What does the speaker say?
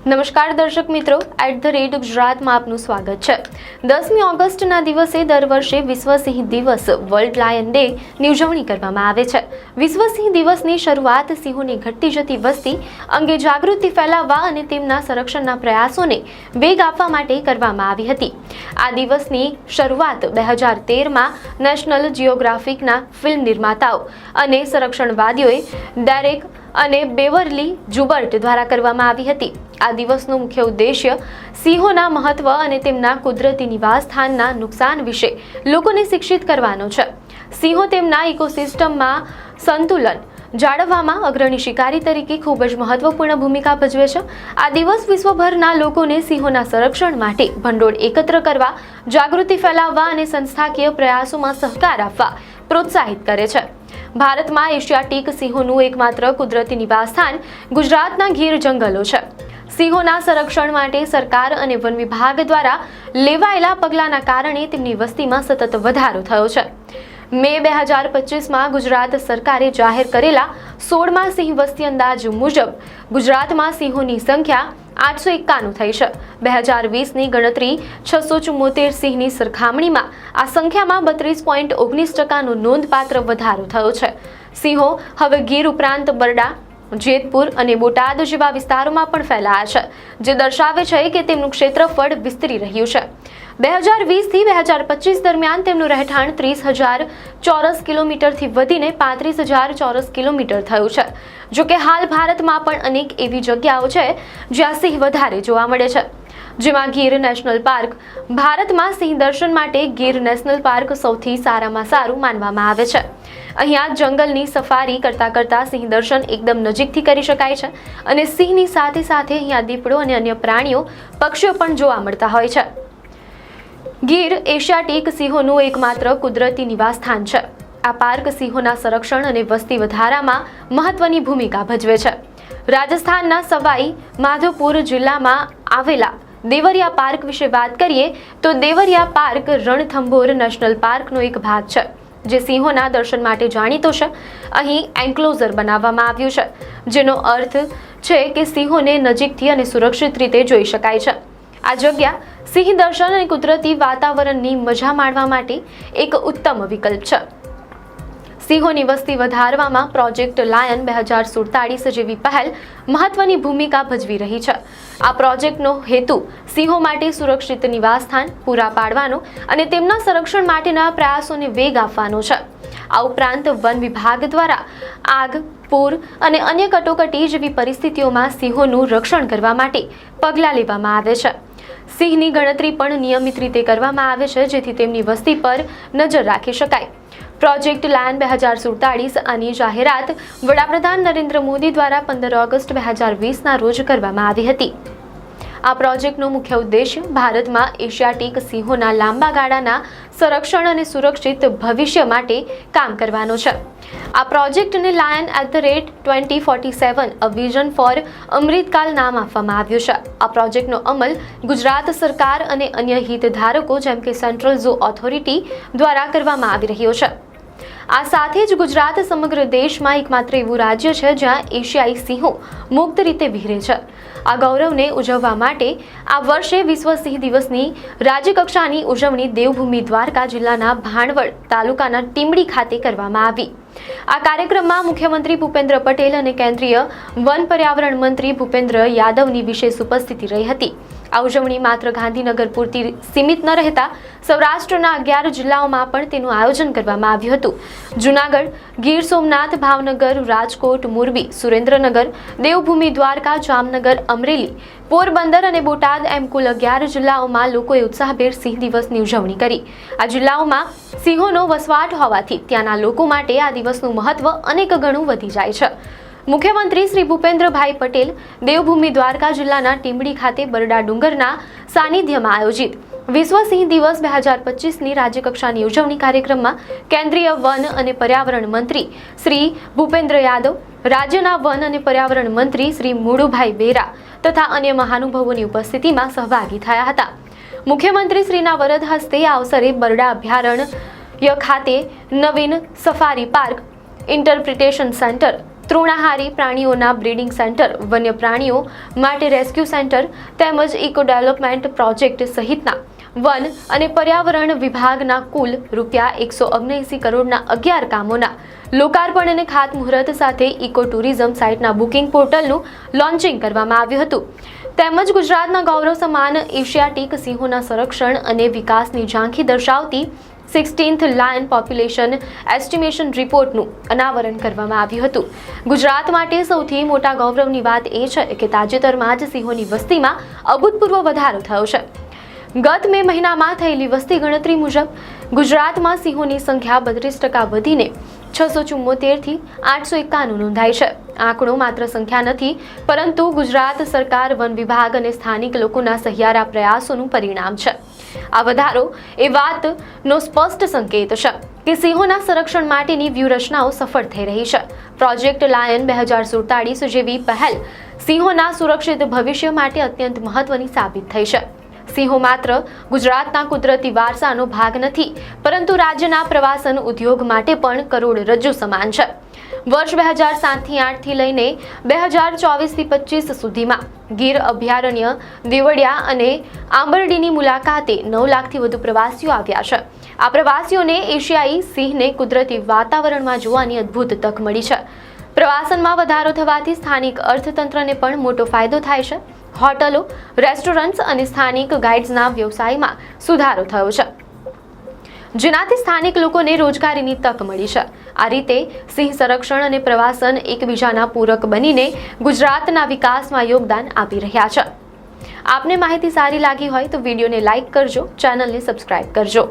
નમસ્કાર દર્શક મિત્રો, @ગુજરાતમાં આપનું સ્વાગત છે। 10મી ઓગસ્ટના દિવસે દર વર્ષે વિશ્વ સિંહ દિવસ વર્લ્ડ લાયન ડે ની ઉજવણી કરવામાં આવે છે। વિશ્વ સિંહ દિવસની શરૂઆત સિંહોની ઘટતી જતી વસ્તી અંગે જાગૃતિ ફેલાવવા અને તેમના સંરક્ષણના પ્રયાસોને વેગ આપવા માટે કરવામાં આવી હતી। આ દિવસની શરૂઆત 2013માં નેશનલ જિયોગ્રાફિકના ફિલ્મ નિર્માતાઓ અને સંરક્ષણવાદીઓએ ડેરેક અને બેવરલી જુબર્ટ દ્વારા કરવામાં આવી હતી। આ દિવસનો મુખ્ય ઉદ્દેશ્ય સિંહોના મહત્વ અને તેમના કુદરતી નિવાસસ્થાનના નુકસાન વિશે લોકોને શિક્ષિત કરવાનો છે। સિંહો તેમના ઇકોસિસ્ટમમાં સંતુલન જાળવવામાં અગ્રણી શિકારી તરીકે ખૂબ જ મહત્વપૂર્ણ ભૂમિકા ભજવે છે। આ દિવસ વિશ્વભરના લોકોને સિંહોના સંરક્ષણ માટે ભંડોળ એકત્ર કરવા, જાગૃતિ ફેલાવવા અને સંસ્થાકીય પ્રયાસોમાં સહકાર આપવા પ્રોત્સાહિત કરે છે। ભારતમાં એશિયાટિક સિંહોનું એકમાત્ર કુદરતી નિવાસસ્થાન ગુજરાતના ગીર જંગલો છે। સિંહોના સંરક્ષણ માટે સરકાર અને વન વિભાગ દ્વારા લેવાયેલા પગલાંના કારણે તેમની વસ્તીમાં સતત વધારો થયો છે। મે 2025માં ગુજરાત સરકારે જાહેર કરેલા 16મા સિંહ વસ્તી અંદાજ મુજબ ગુજરાતમાં સિંહોની સંખ્યા 891 થઈ છે। 2020ની ગણતરી 674 સિંહની સરખામણીમાં આ સંખ્યામાં 32.19% નોંધપાત્ર વધારો થયો છે। સિંહો હવે ગીર ઉપરાંત બરડા, જેતપુર અને બોટાદ જેવા વિસ્તારોમાં પણ ફેલાયા છે, જે દર્શાવે છે કે તેમનું ક્ષેત્રફળ વિસ્તરી રહ્યું છે। 2020થી 2025 દરમિયાન તેમનું રહેઠાણ 30,000 ચોરસ કિલોમીટરથી વધીને 35,000 ચોરસ કિલોમીટર થયું છે। જો કે હાલ ભારતમાં પણ અનેક એવી જગ્યાઓ છે જ્યાં સિંહ વધારે જોવા મળે છે, જેમાં ગીર નેશનલ પાર્ક। ભારતમાં સિંહ દર્શન માટે ગીર નેશનલ પાર્ક સૌથી સારામાં સારું માનવામાં આવે છે। અહીંયા જંગલની સફારી કરતા સિંહ દર્શન એકદમ નજીકથી કરી શકાય છે અને સિંહની સાથે સાથે અહીંયા દીપડો અને અન્ય પ્રાણીઓ, પક્ષીઓ પણ જોવા મળતા હોય છે। ગીર એશિયાટિક સિંહોનું એકમાત્ર કુદરતી નિવાસસ્થાન છે। આ પાર્ક સિંહોના સંરક્ષણ અને વસ્તી વધારામાં મહત્વની ભૂમિકા ભજવે છે। રાજસ્થાનના સવાઈ માધોપુર જિલ્લામાં આવેલા દેવરિયા પાર્ક વિશે વાત કરીએ તો દેવરિયા પાર્ક રણથંભોર નેશનલ પાર્કનો એક ભાગ છે, જે સિંહોના દર્શન માટે જાણીતો છે। અહીં એન્ક્લોઝર બનાવવામાં આવ્યું છે, જેનો અર્થ છે કે સિંહોને નજીકથી અને સુરક્ષિત રીતે જોઈ શકાય છે। આ જગ્યા સિંહ દર્શન અને કુદરતી વાતાવરણની મજા માણવા માટે એક ઉત્તમ વિકલ્પ છે। સિંહોની વસ્તી વધારવામાં પ્રોજેક્ટ લાયન 2047 જેવી પહેલ મહત્વની ભૂમિકા ભજવી રહી છે। આ પ્રોજેક્ટનો હેતુ સિંહો માટે સુરક્ષિત નિવાસસ્થાન પૂરા પાડવાનો અને તેમના સંરક્ષણ માટેના પ્રયાસોને વેગ આપવાનો છે। આ ઉપરાંત વન વિભાગ દ્વારા આગ, પૂર અને અન્ય કટોકટી જેવી પરિસ્થિતિઓમાં સિંહોનું રક્ષણ કરવા માટે પગલાં લેવામાં આવે છે। સિંહની ગણતરી પણ નિયમિત રીતે કરવામાં આવે છે, જેથી તેમની વસ્તી પર નજર રાખી શકાય। પ્રોજેક્ટ લાયન 2047 આની જાહેરાત વડાપ્રધાન નરેન્દ્ર મોદી દ્વારા 15 ઓગસ્ટ 2020ના રોજ કરવામાં આવી હતી। આ પ્રોજેક્ટનો મુખ્ય ઉદ્દેશ્ય ભારતમાં એશિયાટિક સિંહોના લાંબા ગાળાના સંરક્ષણ અને સુરક્ષિત ભવિષ્ય માટે કામ કરવાનો છે। આ પ્રોજેક્ટને લાયન @2047 અ વિઝન ફોર અમૃતકાલ નામ આપવામાં આવ્યું છે। આ પ્રોજેક્ટનો અમલ ગુજરાત સરકાર અને અન્ય હિતધારકો જેમ કે સેન્ટ્રલ ઝૂ ઓથોરિટી દ્વારા કરવામાં આવી રહ્યો છે। આ સાથે જ ગુજરાત સમગ્ર દેશમાં એકમાત્ર એવું રાજ્ય છે જ્યાં એશિયાઈ સિંહો મુક્ત રીતે વિહરે છે। આ ગૌરવને ઉજવવા માટે આ વર્ષે વિશ્વ સિંહ દિવસની રાજ્યકક્ષાની ઉજવણી દેવભૂમિ દ્વારકા જિલ્લાના ભાણવડ તાલુકાના ટીમડી ખાતે કરવામાં આવી। આ કાર્યક્રમમાં મુખ્યમંત્રી ભૂપેન્દ્ર પટેલ અને કેન્દ્રીય વન પર્યાવરણ મંત્રી ભૂપેન્દ્ર યાદવની વિશેષ ઉપસ્થિતિ રહી હતી। આ ઉજવણી માત્ર ગાંધીનગર પૂરતી સીમિત ન રહેતા સૌરાષ્ટ્રના 11 જિલ્લાઓમાં પણ તેનું આયોજન કરવામાં આવ્યું હતું। જૂનાગઢ, ગીર સોમનાથ, ભાવનગર, રાજકોટ, મોરબી, સુરેન્દ્રનગર, દેવભૂમિ દ્વારકા, જામનગર, અમરેલી, પોરબંદર અને બોટાદ એમ કુલ 11 જિલ્લાઓમાં લોકોએ ઉત્સાહભેર સિંહ દિવસની ઉજવણી કરી। આ જિલ્લાઓમાં સિંહોનો વસવાટ હોવાથી ત્યાંના લોકો માટે આ દિવસનું મહત્વ અનેક ગણું વધી જાય છે। મુખ્યમંત્રી શ્રી ભૂપેન્દ્રભાઈ પટેલ દેવભૂમિ દ્વારકા જિલ્લાના ટીમડી ખાતે બરડા ડુંગરના સાનિધ્યમાં આયોજિત વિશ્વ સિંહ દિવસ 2025ની રાજ્યકક્ષાની ઉજવણી કાર્યક્રમમાં કેન્દ્રીય વન અને પર્યાવરણ મંત્રી શ્રી ભૂપેન્દ્ર યાદવ, રાજ્યના વન અને પર્યાવરણ મંત્રી શ્રી મુળુભાઈ બેરા તથા અન્ય મહાનુભાવોની ઉપસ્થિતિમાં સહભાગી થયા હતા। મુખ્યમંત્રી શ્રીના વરદ હસ્તે આ અવસરે બરડા અભયારણ્ય ખાતે નવીન સફારી પાર્ક, ઇન્ટરપ્રિટેશન સેન્ટર, તૃણાહારી પ્રાણીઓના બ્રીડિંગ સેન્ટર, વન્ય પ્રાણીઓ માટે રેસ્ક્યુ સેન્ટર તેમજ ઇકો ડેવલપમેન્ટ પ્રોજેક્ટ સહિતના વન અને પર્યાવરણ વિભાગના કુલ ₹179 કરોડના 11 કામોના લોકાર્પણ અને ખાતમુહૂર્ત સાથે ઇકો ટુરિઝમ સાઇટના બુકિંગ પોર્ટલનું લોન્ચિંગ કરવામાં આવ્યું હતું. તેમજ ગુજરાતના ગૌરવ સમાન એશિયાટિક સિંહોના સંરક્ષણ અને વિકાસની ઝાંખી દર્શાવતી 16th લાયન પોપ્યુલેશન એસ્ટિમેશન રિપોર્ટનું અનાવરણ કરવામાં આવ્યું હતું. ગુજરાત માટે સૌથી મોટા ગૌરવની વાત એ છે કે તાજેતરમાં જ સિંહોની વસ્તીમાં અભૂતપૂર્વ વધારો થયો છે. ગત મે મહિનામાં થયેલી વસ્તી ગણતરી મુજબ ગુજરાતમાં સિંહોની સંખ્યા 32% વધીને 674 થી 891 નોંધાઈ છે. આંકડો માત્ર સંખ્યા નથી, પરંતુ ગુજરાત સરકાર, વન વિભાગ અને સ્થાનિક લોકોના સહિયારા પ્રયાસોનું પરિણામ છે. આ વધારો એ વાતનો સ્પષ્ટ સંકેત છે કે સિંહોના સંરક્ષણ માટેની વ્યૂહરચનાઓ સફળ થઈ રહી છે. પ્રોજેક્ટ લાયન 2047 જેવી પહેલ સિંહોના સુરક્ષિત ભવિષ્ય માટે અત્યંત મહત્વની સાબિત થઈ છે. સિંહો માત્ર ગુજરાતના કુદરતી વારસાનો ભાગ નથી, પરંતુ રાજ્યના પ્રવાસન ઉદ્યોગ માટે પણ કરોડરજ્જુ સમાન છે. વર્ષ 2007થી 8થી લઈને 2024થી 25 સુધીમાં ગીર અભયારણ્ય, દેવળિયા અને આંબરડીની મુલાકાતે 9 લાખથી વધુ પ્રવાસીઓ આવ્યા છે. આ પ્રવાસીઓને એશિયાઈ સિંહને કુદરતી વાતાવરણમાં જોવાની અદ્ભુત તક મળી છે. પ્રવાસનમાં વધારો થવાથી સ્થાનિક અર્થતંત્રને પણ મોટો ફાયદો થાય છે. હોટલો, રેસ્ટોરન્ટ્સ અને સ્થાનિક ગાઈડ્સના વ્યવસાયમાં સુધારો થયો છે, જેનાથી સ્થાનિક લોકોને રોજગારીની તક મળી છે. આ રીતે સિંહ સંરક્ષણ અને પ્રવાસન એકબીજાના પૂરક બનીને ગુજરાતના વિકાસમાં યોગદાન આપી રહ્યા છે. આપને માહિતી સારી લાગી હોય તો વિડીયોને લાઈક કરજો, ચેનલને સબસ્ક્રાઇબ કરજો.